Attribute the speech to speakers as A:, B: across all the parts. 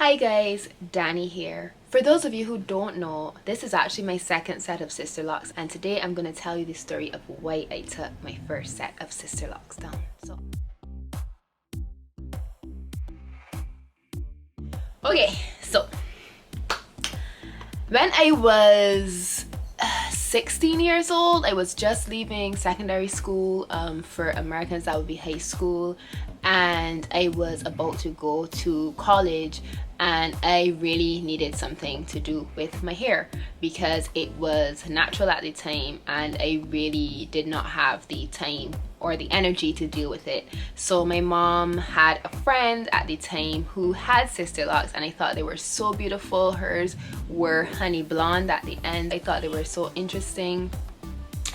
A: Hi guys, Dani here. For those of you who don't know, this is actually my second set of Sisterlocks, and today I'm going to tell you the story of why I took my first set of Sisterlocks down. So when I was 16 years old, I was just leaving secondary school. For Americans that would be high school, and I was about to go to college, and I really needed something to do with my hair because it was natural at the time and I really did not have the time or the energy to deal with it. So my mom had a friend at the time who had Sisterlocks, and I thought they were so beautiful. Hers were honey blonde at the end. I thought they were so interesting,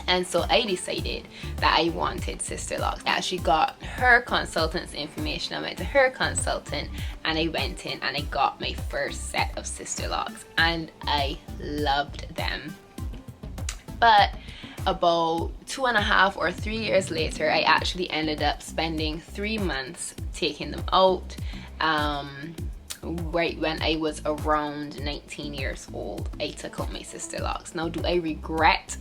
A: and so I decided that I wanted Sisterlocks. I actually got her consultant's information. I went to her consultant and I went in and I got my first set of Sisterlocks, and I loved them. But about 2.5 or 3 years later, I actually ended up spending 3 months taking them out, right when I was around 19 years old. I took out my Sisterlocks. Now, do I regret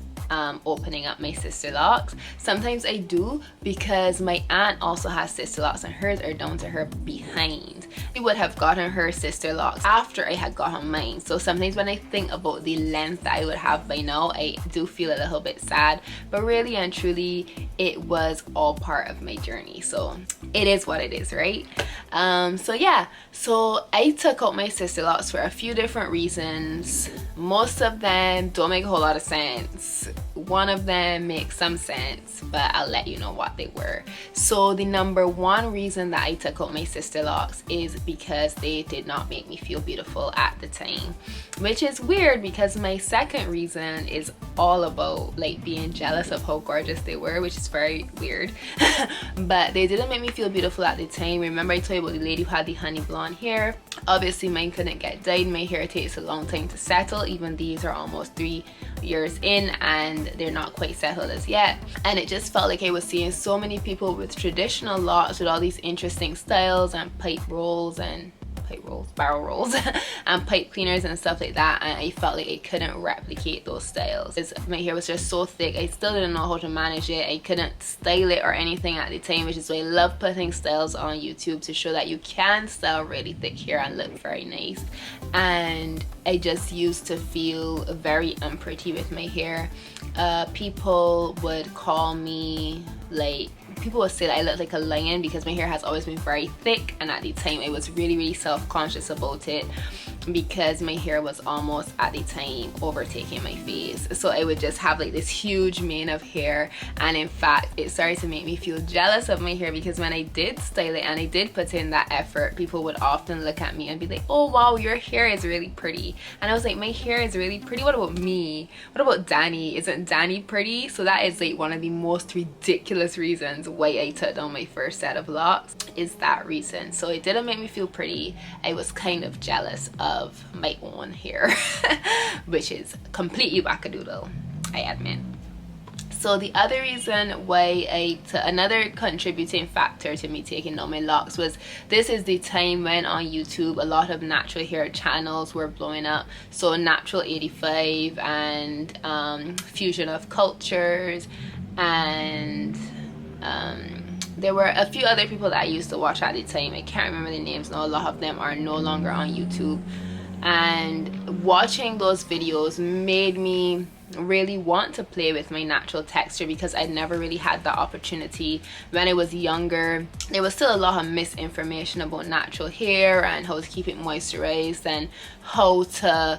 A: opening up my Sisterlocks? Sometimes I do, because my aunt also has Sisterlocks and hers are down to her behind. I would have gotten her Sisterlocks after I had gotten mine, so sometimes when I think about the length that I would have by now, I do feel a little bit sad, but really and truly it was all part of my journey, so it is what it is, right? So yeah, so I took out my Sisterlocks for a few different reasons. Most of them don't make a whole lot of sense. One of them makes some sense, but I'll let you know what they were. So the number one reason that I took out my Sisterlocks is because they did not make me feel beautiful at the time, which is weird because my second reason is all about like being jealous of how gorgeous they were, which is very weird. But they didn't make me feel beautiful at the time. Remember I told you about the lady who had the honey blonde hair? Obviously mine couldn't get dyed. My hair takes a long time to settle. Even these are almost 3 years in and they're not quite settled as yet, and it just felt like I was seeing so many people with traditional locks with all these interesting styles and barrel rolls and pipe cleaners and stuff like that, and I felt like I couldn't replicate those styles because my hair was just so thick. I still didn't know how to manage it. I couldn't style it or anything at the time, which is why I love putting styles on YouTube to show that you can style really thick hair and look very nice. And I just used to feel very unpretty with my hair. People would call me people would say that I look like a lion because my hair has always been very thick, and at the time I was really self-conscious about it because my hair was almost at the time overtaking my face. So I would just have like this huge mane of hair, and in fact it started to make me feel jealous of my hair because when I did style it and I did put in that effort, people would often look at me and be like, oh wow, your hair is really pretty. And I was like, my hair is really pretty? What about me? What about Dani? Isn't Dani pretty? So that is like one of the most ridiculous reasons why I took down my first set of locks, is that reason. So it didn't make me feel pretty. I was kind of jealous of my own hair which is completely wackadoodle, I admit. So the other reason why another contributing factor to me taking down my locks was this is the time when on YouTube a lot of natural hair channels were blowing up. So Natural 85 and Fusion of Cultures, and there were a few other people that I used to watch at the time. I can't remember the names now. A lot of them are no longer on YouTube, and watching those videos made me really want to play with my natural texture because I never really had that opportunity when I was younger. There was still a lot of misinformation about natural hair and how to keep it moisturized and how to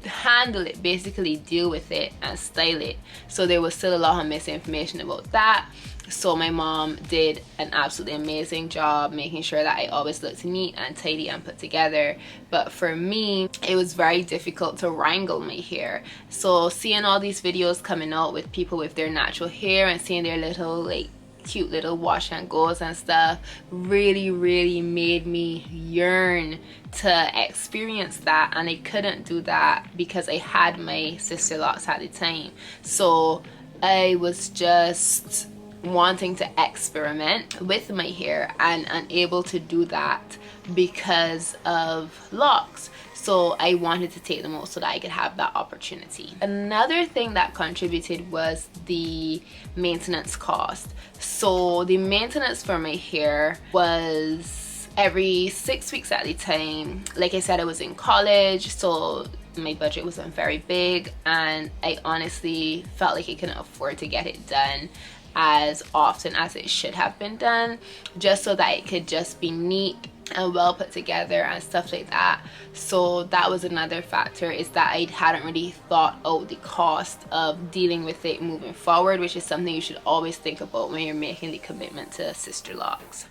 A: handle it, basically deal with it and style it. So there was still a lot of misinformation about that. So my mom did an absolutely amazing job making sure that I always looked neat and tidy and put together. But for me, it was very difficult to wrangle my hair. So seeing all these videos coming out with people with their natural hair and seeing their little like cute little wash and goes and stuff really made me yearn to experience that, and I couldn't do that because I had my Sisterlocks at the time. So I was just wanting to experiment with my hair and unable to do that because of locks. So I wanted to take them out so that I could have that opportunity. Another thing that contributed was the maintenance cost. So the maintenance for my hair was every 6 weeks at the time. Like I said, I was in college, so my budget wasn't very big, and I honestly felt like I couldn't afford to get it done as often as it should have been done, just so that it could just be neat and well put together and stuff like that. So that was another factor, is that I hadn't really thought out the cost of dealing with it moving forward, which is something you should always think about when you're making the commitment to Sisterlocks.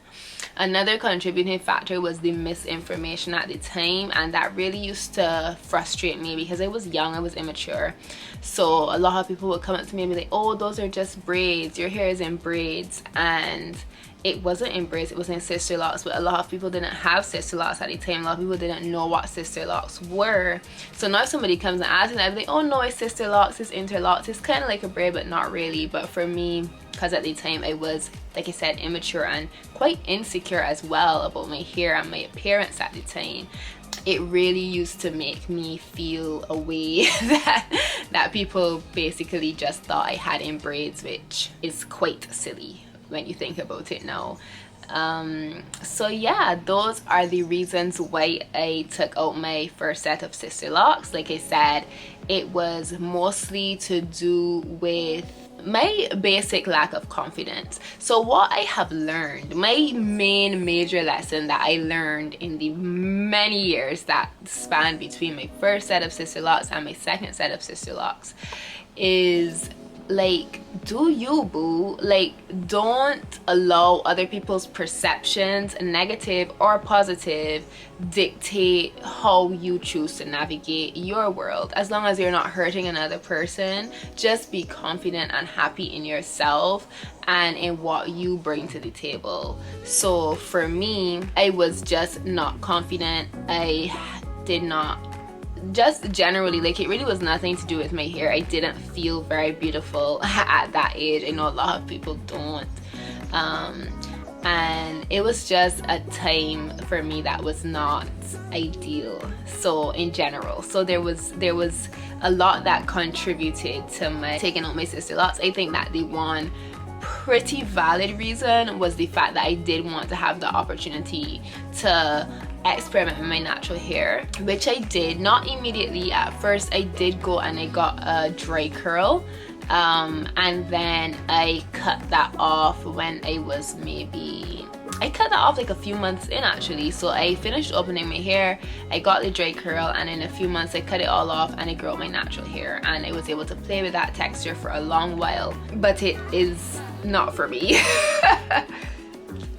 A: Another contributing factor was the misinformation at the time, and that really used to frustrate me because I was young, I was immature. So a lot of people would come up to me and be like, oh, those are just braids, your hair is in braids. And it wasn't in braids, it was in Sisterlocks, but a lot of people didn't have Sisterlocks at the time. A lot of people didn't know what Sisterlocks were. So now if somebody comes and asks me, I'd be like, oh no, it's Sisterlocks, it's interlocks, it's kind of like a braid but not really. But for me, because at the time I was, like I said, immature and quite insecure as well about my hair and my appearance at the time, it really used to make me feel a way that people basically just thought I had in braids, which is quite silly when you think about it now. So yeah, those are the reasons why I took out my first set of Sisterlocks. Like I said, it was mostly to do with my basic lack of confidence. So what I have learned, my main major lesson that I learned in the many years that span between my first set of Sisterlocks and my second set of Sisterlocks, is like, do you, boo. Like, don't allow other people's perceptions, negative or positive, dictate how you choose to navigate your world. As long as you're not hurting another person, just be confident and happy in yourself and in what you bring to the table. So for me, I was just not confident. I did not, just generally, like, it really was nothing to do with my hair. I didn't feel very beautiful at that age. I know a lot of people don't, and it was just a time for me that was not ideal, so in general. So there was a lot that contributed to my taking out my Sisterlocks. I think that the one pretty valid reason was the fact that I did want to have the opportunity to experiment with my natural hair, which I did. Not immediately. At first I did go and I got a dry curl, and then I cut that off when I was I cut that off like a few months in, actually. So I finished opening my hair, I got the dry curl, and in a few months I cut it all off and I grew out my natural hair, and I was able to play with that texture for a long while. But it is not for me.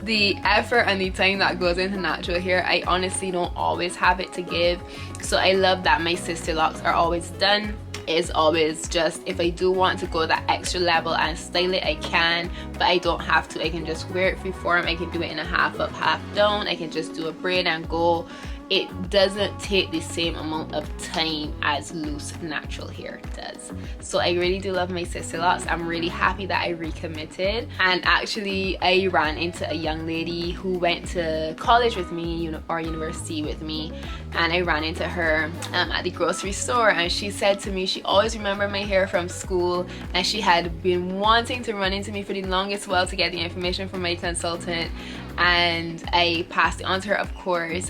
A: The effort and the time that goes into natural hair, I honestly don't always have it to give. So I love that my Sisterlocks are always done. It's always just, if I do want to go that extra level and style it, I can, but I don't have to. I can just wear it freeform. I can do it in a half up, half down. I can just do a braid and go. It doesn't take the same amount of time as loose natural hair does. So I really do love my Sisterlocks. I'm really happy that I recommitted. And actually, I ran into a young lady who went to college with me, or university with me, and I ran into her at the grocery store, and she said to me she always remembered my hair from school, and she had been wanting to run into me for the longest while to get the information from my consultant, and I passed it on to her, of course.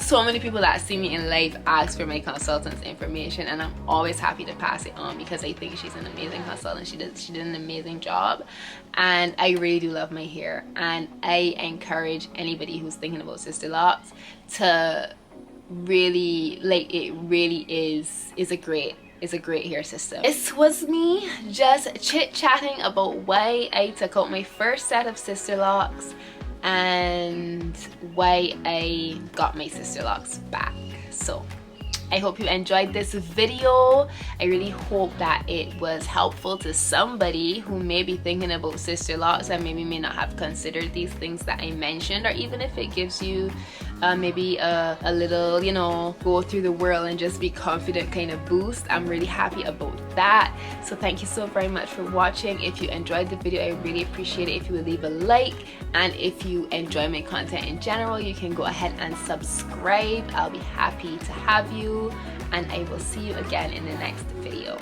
A: So many people that see me in life ask for my consultant's information, and I'm always happy to pass it on because I think she's an amazing consultant. She did an amazing job, and I really do love my hair, and I encourage anybody who's thinking about Sisterlocks to really, like, it really is a great hair system. This was me just chit-chatting about why I took out my first set of Sisterlocks and why I got my Sisterlocks back. So I hope you enjoyed this video. I really hope that it was helpful to somebody who may be thinking about Sisterlocks and maybe may not have considered these things that I mentioned, or even if it gives you maybe a little, you know, go through the world and just be confident kind of boost. I'm really happy about that. So thank you so very much for watching. If you enjoyed the video, I really appreciate it if you would leave a like, and if you enjoy my content in general, you can go ahead and subscribe. I'll be happy to have you, and I will see you again in the next video.